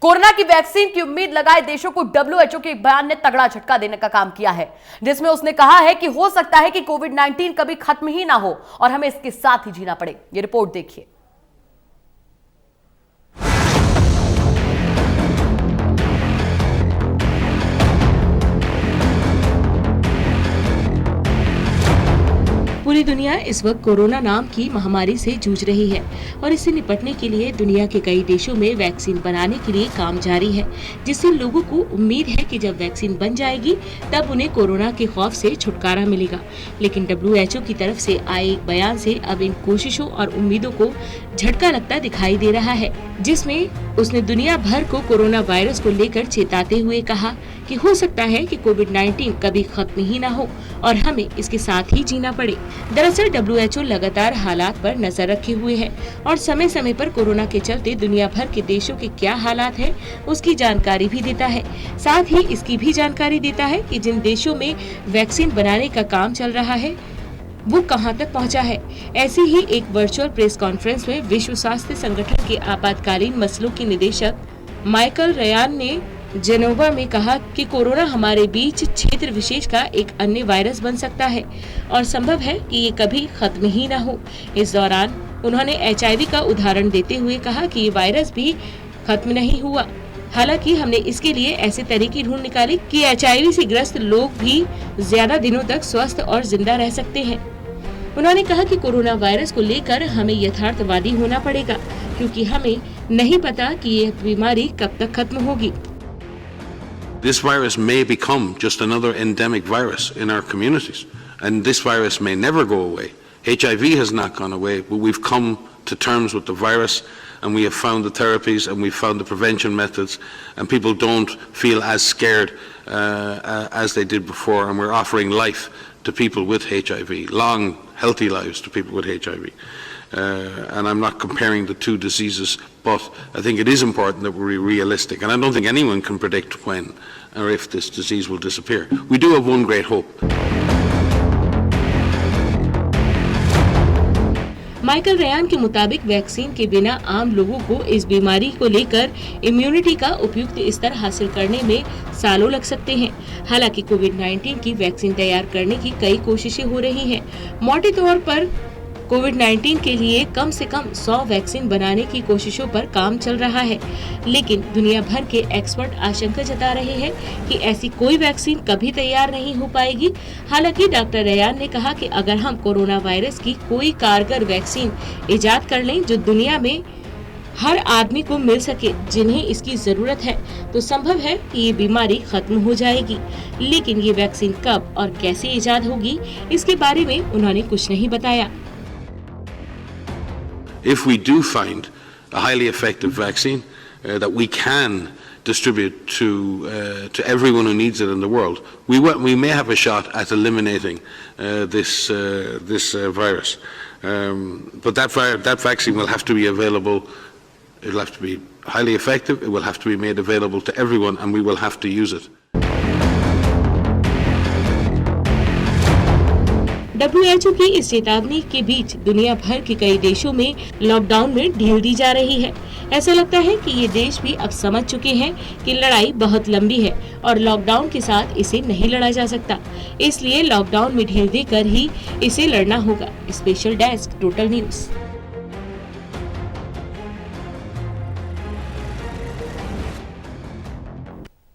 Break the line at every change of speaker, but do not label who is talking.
Corona की vaccine की उम्मीद लगाए देशों को WHO के एक बयान ने तगड़ा झटका देने का काम किया है, जिसमें उसने कहा है कि हो सकता है कि कोविड-19 कभी खत्म ही ना हो और हमें इसके साथ ही जीना पड़े। ये रिपोर्ट देखिए।
पूरी दुनिया इस वक्त कोरोना नाम की महामारी से जूझ रही है और इससे निपटने के लिए दुनिया के कई देशों में वैक्सीन बनाने के लिए काम जारी है, जिससे लोगों को उम्मीद है कि जब वैक्सीन बन जाएगी तब उन्हें कोरोना के खौफ से छुटकारा मिलेगा। लेकिन WHO की तरफ से आए एक बयान से अब इन कोशिशों और उम्मीदों को झटका लगता दिखाई दे रहा है, जिसमें उसने दुनिया भर को कोरोना वायरस को लेकर चेताते हुए कहा कि हो सकता है कि कोविड-19 कभी खत्म ही ना हो और हमें इसके साथ ही जीना पड़े। दरअसल WHO लगातार हालात पर नजर रखे हुए है और समय समय पर कोरोना के चलते दुनिया भर के देशों के क्या हालात है उसकी जानकारी भी देता है। साथ ही इसकी भी जानकारी देता है कि जिन देशों में वैक्सीन बनाने का काम चल रहा है वो कहां तक पहुंचा है। ऐसी ही एक वर्चुअल प्रेस कॉन्फ्रेंस में विश्व स्वास्थ्य संगठन के आपातकालीन मसलों के निदेशक माइकल रयान ने जेनेवा में कहा कि कोरोना हमारे बीच क्षेत्र विशेष का एक अन्य वायरस बन सकता है और संभव है कि ये कभी खत्म ही ना हो। इस दौरान उन्होंने HIV का उदाहरण देते हुए कहा कि ये वायरस भी खत्म नहीं हुआ। हालांकि हमने इसके लिए ऐसे तरीके ढूंढ निकाले कि HIV से ग्रस्त लोग भी ज्यादा दिनों तक स्वस्थ और जिंदा रह सकते हैं। उन्होंने कहा कि कोरोना वायरस को लेकर हमें यथार्थवादी होना पड़ेगा, क्योंकि हमें नहीं पता कि ये बीमारी कब तक खत्म होगी।
This virus may become just another endemic virus in our communities, and this virus may never go away. HIV has not gone away, but we've come to terms with the virus, and we have found the therapies, and we've found the prevention methods, and people don't feel as scared as they did before, and we're offering life to people with HIV, long, healthy lives to people with HIV. And I'm not comparing the two diseases, but I think it is important that we're realistic, and I don't think anyone can predict when or if this disease will disappear. We do have one great hope.
Michael Ryan के मुताबिक vaccine के बिना आम लोगों को इस बीमारी को लेकर इम्यूनिटी का उपयुक्त स्तर हासिल करने में सालों लग सकते हैं। हालांकि कोविड-19 की वैक्सीन तैयार करने की कई कोशिशें हो रही हैं। मोटे तौर पर कोविड-19 के लिए कम से कम 100 वैक्सीन बनाने की कोशिशों पर काम चल रहा है, लेकिन दुनिया भर के एक्सपर्ट आशंका जता रहे हैं कि ऐसी कोई वैक्सीन कभी तैयार नहीं हो पाएगी। हालांकि डॉक्टर रयान ने कहा कि अगर हम कोरोना वायरस की कोई कारगर वैक्सीन इजाद कर लें जो दुनिया में हर आदमी को मिल सके जिन्हें इसकी जरूरत है, तो संभव है कि ये बीमारी खत्म हो जाएगी। लेकिन ये वैक्सीन कब और कैसे इजाद होगी, इसके बारे में उन्होंने कुछ नहीं बताया।
If we do find a highly effective vaccine that we can distribute to everyone who needs it in the world, we may have a shot at eliminating this virus. But that vaccine will have to be available. It will have to be highly effective. It will have to be made available to everyone, and we will have to use it.
WHO की इस चेतावनी के बीच दुनिया भर के कई देशों में लॉकडाउन में ढील दी जा रही है। ऐसा लगता है कि ये देश भी अब समझ चुके हैं कि लड़ाई बहुत लंबी है और लॉकडाउन के साथ इसे नहीं लड़ा जा सकता। इसलिए लॉकडाउन में ढील देकर ही इसे लड़ना होगा। Special desk, total news.